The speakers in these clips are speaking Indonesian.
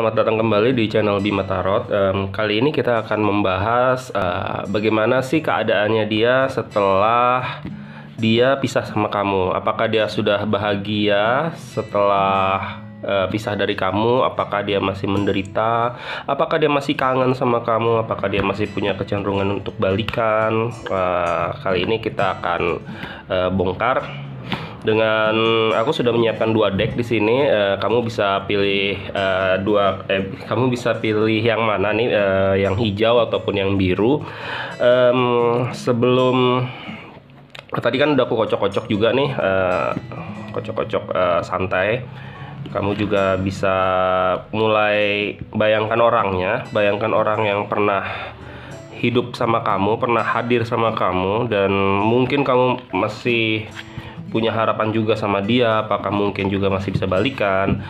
Selamat datang kembali di channel Bima Tarot. Kali ini kita akan membahas bagaimana sih keadaannya dia setelah dia pisah sama kamu. Apakah dia sudah bahagia setelah pisah dari kamu? Apakah dia masih menderita? Apakah dia masih kangen sama kamu? Apakah dia masih punya kecenderungan untuk balikan? Kali ini kita akan bongkar. Dengan aku sudah menyiapkan dua deck di sini. Kamu bisa pilih kamu bisa pilih yang mana nih, yang hijau ataupun yang biru. Sebelum tadi kan udah aku kocok-kocok juga nih, kocok-kocok santai. Kamu juga bisa mulai bayangkan orangnya, bayangkan orang yang pernah hidup sama kamu, pernah hadir sama kamu, dan mungkin kamu masih punya harapan juga sama dia. Apakah mungkin juga masih bisa balikan,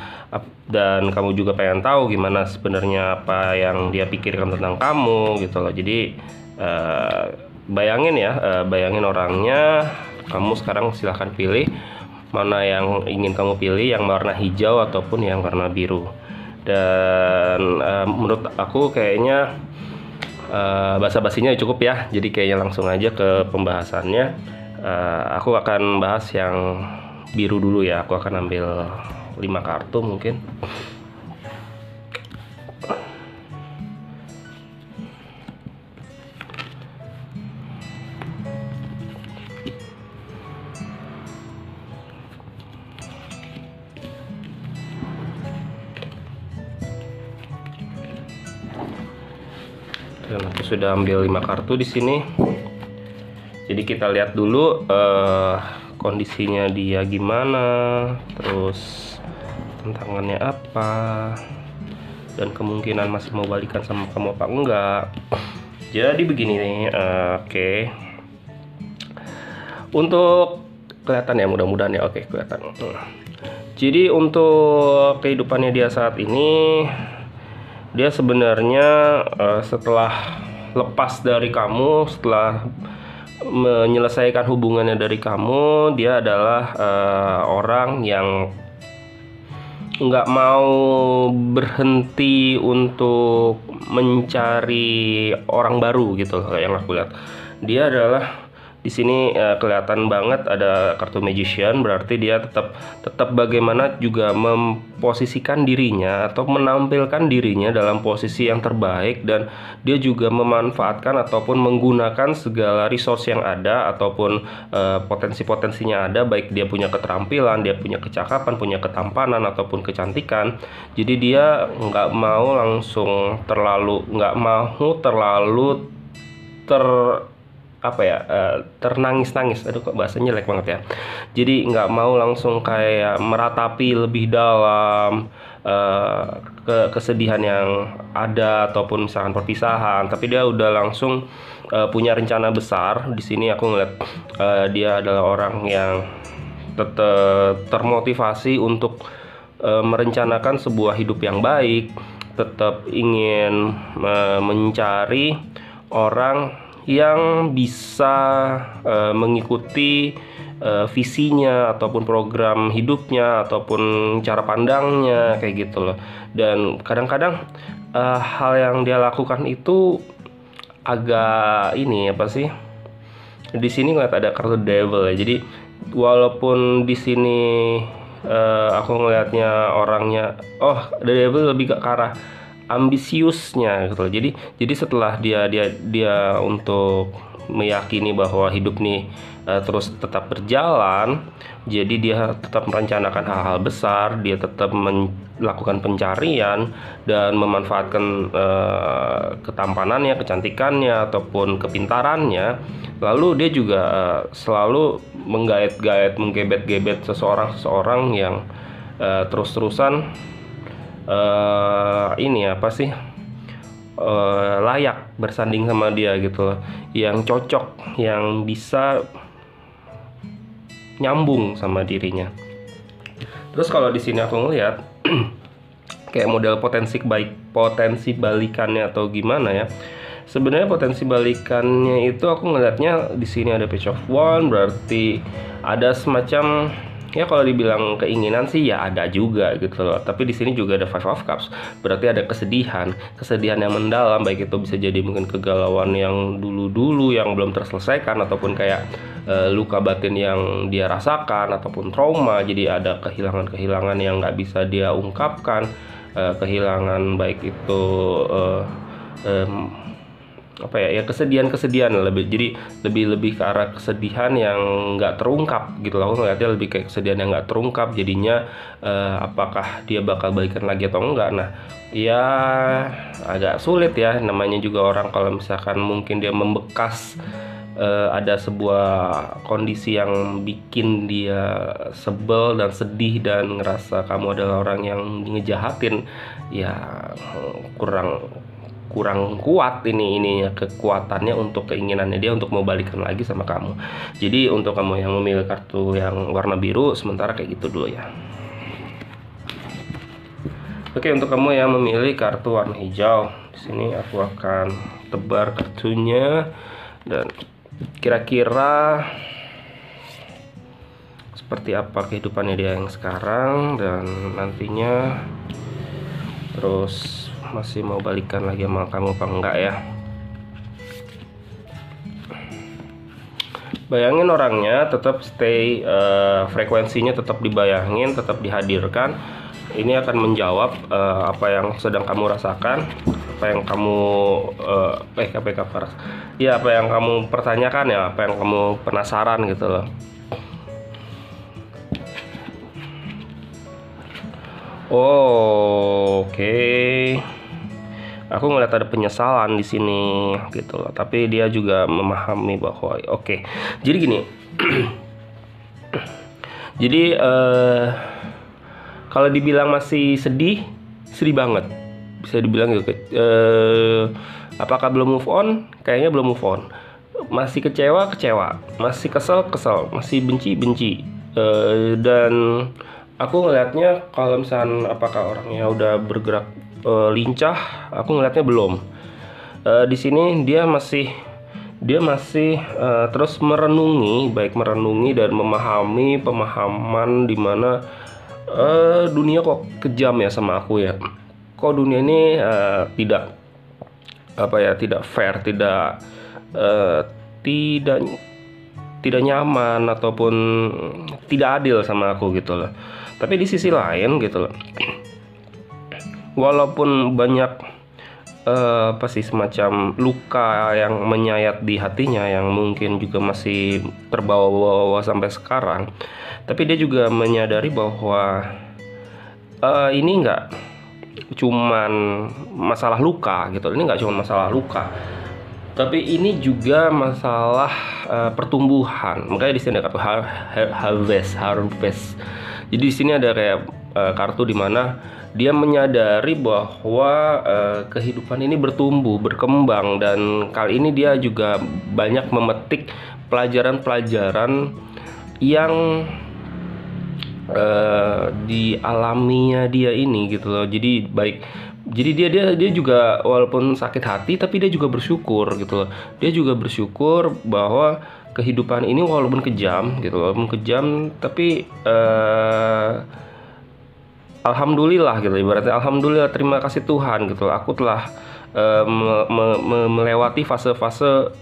dan kamu juga pengen tahu gimana sebenarnya apa yang dia pikirkan tentang kamu gitu loh. Jadi bayangin ya, bayangin orangnya. Kamu sekarang silahkan pilih mana yang ingin kamu pilih, yang warna hijau ataupun yang warna biru. Dan menurut aku kayaknya basa-basinya cukup ya, jadi kayaknya langsung aja ke pembahasannya. Aku akan bahas yang biru dulu ya. Aku akan ambil 5 kartu mungkin. Dan aku sudah ambil 5 kartu di sini. Jadi kita lihat dulu kondisinya dia gimana, terus tantangannya apa, dan kemungkinan masih mau balikan sama kamu apa enggak. Jadi begini nih, oke. Untuk kelihatan ya, mudah-mudahan ya, oke kelihatan. Jadi untuk kehidupannya dia saat ini, dia sebenarnya setelah lepas dari kamu, setelah menyelesaikan hubungannya dari kamu, dia adalah orang yang nggak mau berhenti untuk mencari orang baru gitu loh. Yang aku lihat dia adalah di sini kelihatan banget ada kartu Magician, berarti dia tetap bagaimana juga memposisikan dirinya atau menampilkan dirinya dalam posisi yang terbaik, dan dia juga memanfaatkan ataupun menggunakan segala resource yang ada ataupun potensi-potensinya ada, baik dia punya keterampilan, dia punya kecakapan, punya ketampanan ataupun kecantikan. Jadi dia nggak mau terlalu ternangis-nangis. Aduh, kok bahasanya jelek banget ya. Jadi nggak mau langsung kayak meratapi lebih dalam kesedihan yang ada ataupun misalkan perpisahan, tapi dia udah langsung punya rencana besar. Di sini aku ngeliat dia adalah orang yang tetap termotivasi untuk merencanakan sebuah hidup yang baik, tetap ingin mencari orang yang bisa mengikuti visinya ataupun program hidupnya ataupun cara pandangnya kayak gitu loh. Dan kadang-kadang hal yang dia lakukan itu agak di sini ngeliat ada kartu Devil ya. Jadi walaupun di sini aku ngelihatnya orangnya, The Devil lebih ke arah ambisiusnya gitu. Jadi setelah dia untuk meyakini bahwa hidup nih terus tetap berjalan, jadi dia tetap merencanakan hal-hal besar, dia tetap melakukan pencarian dan memanfaatkan ketampanannya, kecantikannya ataupun kepintarannya. Lalu dia juga selalu menggebet-gebet seseorang yang terus-terusan layak bersanding sama dia gitu loh, yang cocok, yang bisa nyambung sama dirinya. Terus kalau di sini aku ngelihat kayak model potensi balikannya atau gimana ya. Sebenarnya potensi balikannya itu aku ngelihatnya di sini ada Page of Wands, berarti ada semacam Ya kalau dibilang keinginan sih ya ada juga gitu loh. Tapi di sini juga ada Five of Cups. Berarti ada kesedihan, kesedihan yang mendalam, baik itu bisa jadi mungkin kegalauan yang dulu-dulu yang belum terselesaikan, ataupun kayak luka batin yang dia rasakan, ataupun trauma. Jadi ada kehilangan-kehilangan yang nggak bisa dia ungkapkan, kehilangan baik itu apa ya kesedihan lebih, jadi lebih ke arah kesedihan yang nggak terungkap gitu loh. Aku ngeliatnya lebih kayak kesedihan yang nggak terungkap, jadinya apakah dia bakal balikan lagi atau enggak. Nah ya agak sulit ya, namanya juga orang kalau misalkan mungkin dia membekas ada sebuah kondisi yang bikin dia sebel dan sedih dan ngerasa kamu adalah orang yang ngejahatin, ya kurang kuat ini kekuatannya untuk keinginannya dia untuk mau balikan lagi sama kamu. Jadi untuk kamu yang memilih kartu yang warna biru, sementara kayak gitu dulu ya. Oke, untuk kamu yang memilih kartu warna hijau, di sini aku akan tebar kartunya dan kira-kira seperti apa kehidupannya dia yang sekarang dan nantinya, terus masih mau balikan lagi sama kamu apa enggak ya. Bayangin orangnya tetap stay, frekuensinya tetap dibayangin, tetap dihadirkan. Ini akan menjawab apa yang sedang kamu rasakan, apa yang kamu apa yang kamu pertanyakan ya, apa yang kamu penasaran gitu loh. Oke. Aku ngeliat ada penyesalan di sini gitu loh, tapi dia juga memahami bahwa oke. Jadi gini. Jadi kalau dibilang masih sedih banget. Bisa dibilang gitu. Apakah belum move on? Kayaknya belum move on. Masih kecewa, masih kesel, masih benci. Dan aku ngelihatnya kalau misalnya apakah orangnya udah bergerak lincah, aku ngelihatnya belum. Di sini dia masih terus merenungi dan memahami pemahaman dimana dunia kok kejam ya sama aku ya. Kok dunia ini tidak fair, tidak nyaman ataupun tidak adil sama aku gitu loh. Tapi di sisi lain gitu loh, walaupun banyak semacam luka yang menyayat di hatinya yang mungkin juga masih terbawa-bawa sampai sekarang, tapi dia juga menyadari bahwa ini nggak cuman masalah luka gitu. Ini nggak cuma masalah luka, tapi ini juga masalah pertumbuhan. Makanya di sini ada kartu harvest. Jadi di sini ada kayak kartu di mana dia menyadari bahwa kehidupan ini bertumbuh, berkembang, dan kali ini dia juga banyak memetik pelajaran-pelajaran yang dialaminya dia ini gitu loh. Jadi dia juga walaupun sakit hati, tapi dia juga bersyukur gitu loh. Dia juga bersyukur bahwa kehidupan ini walaupun kejam gitu, tapi alhamdulillah gitu, ibaratnya alhamdulillah, terima kasih Tuhan gitu. Aku telah melewati fase-fase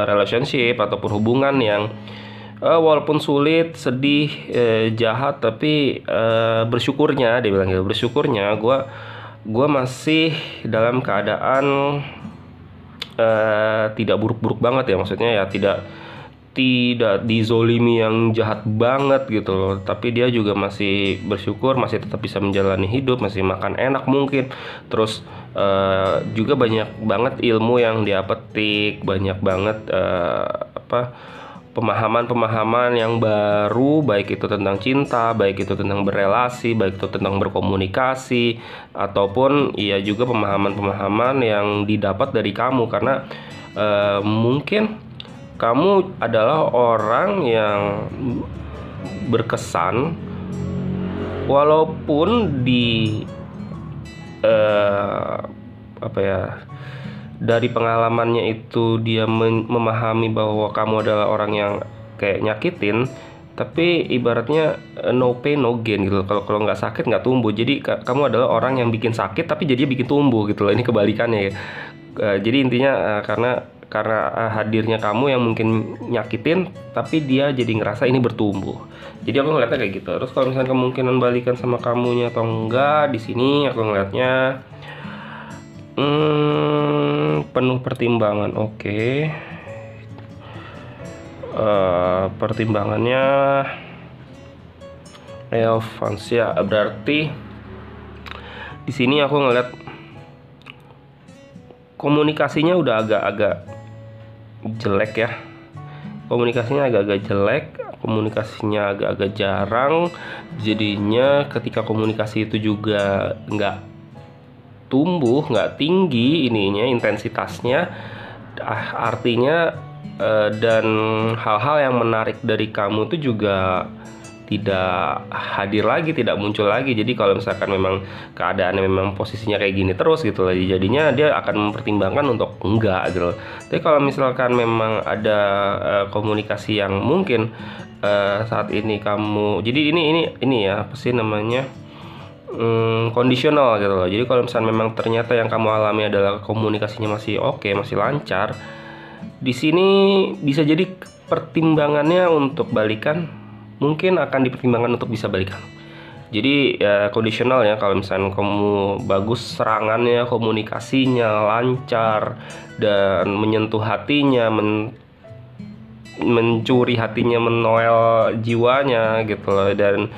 relationship ataupun hubungan yang walaupun sulit, sedih, jahat, tapi bersyukurnya, dia bilang gitu, bersyukurnya gue masih dalam keadaan tidak buruk-buruk banget ya, maksudnya ya tidak dizolimi yang jahat banget gitu loh. Tapi dia juga masih bersyukur, masih tetap bisa menjalani hidup, masih makan enak mungkin. Terus juga banyak banget ilmu yang dia petik, banyak banget pemahaman yang baru, baik itu tentang cinta, baik itu tentang berelasi, baik itu tentang berkomunikasi, ataupun iya juga pemahaman yang didapat dari kamu, karena mungkin kamu adalah orang yang berkesan walaupun di dari pengalamannya itu dia memahami bahwa kamu adalah orang yang kayak nyakitin, tapi ibaratnya no pain no gain gitu. Kalau kalau nggak sakit nggak tumbuh. Jadi kamu adalah orang yang bikin sakit tapi jadi bikin tumbuh gitu loh. Ini kebalikannya ya. Jadi intinya karena hadirnya kamu yang mungkin nyakitin, tapi dia jadi ngerasa ini bertumbuh. Jadi aku ngeliatnya kayak gitu. Terus kalau misalnya kemungkinan balikan sama kamunya atau enggak, di sini aku ngeliatnya penuh pertimbangan. Oke. Pertimbangannya relevansia, berarti di sini aku ngeliat komunikasinya udah agak-agak jelek ya. Komunikasinya agak-agak jelek, komunikasinya agak-agak jarang. Jadinya ketika komunikasi itu juga nggak tumbuh, nggak tinggi ininya intensitasnya, artinya dan hal-hal yang menarik dari kamu itu juga tidak hadir lagi, tidak muncul lagi. Jadi kalau misalkan memang keadaannya memang posisinya kayak gini terus gitu loh, jadinya dia akan mempertimbangkan untuk enggak gitu loh. Tapi kalau misalkan memang ada komunikasi yang mungkin saat ini kamu, jadi ini ya apa sih namanya, kondisional gitu loh. Jadi kalau misalnya memang ternyata yang kamu alami adalah komunikasinya masih oke, masih lancar, di sini bisa jadi pertimbangannya untuk balikan mungkin akan dipertimbangkan untuk bisa balikan. Jadi ya kondisional ya, kalau misalnya kamu bagus serangannya, komunikasinya lancar dan menyentuh hatinya, mencuri hatinya, menoel jiwanya gitu loh, dan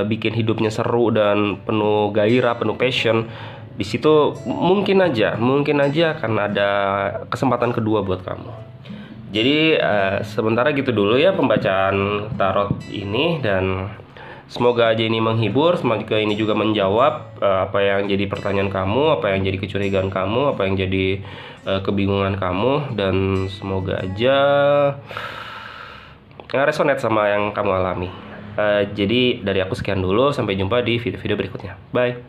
bikin hidupnya seru dan penuh gairah, penuh passion. Di situ mungkin aja akan ada kesempatan kedua buat kamu. Jadi sementara gitu dulu ya pembacaan tarot ini, dan semoga aja ini menghibur, semoga ini juga menjawab apa yang jadi pertanyaan kamu, apa yang jadi kecurigaan kamu, apa yang jadi kebingungan kamu, dan semoga aja resonate sama yang kamu alami. Jadi dari aku sekian dulu, sampai jumpa di video-video berikutnya. Bye.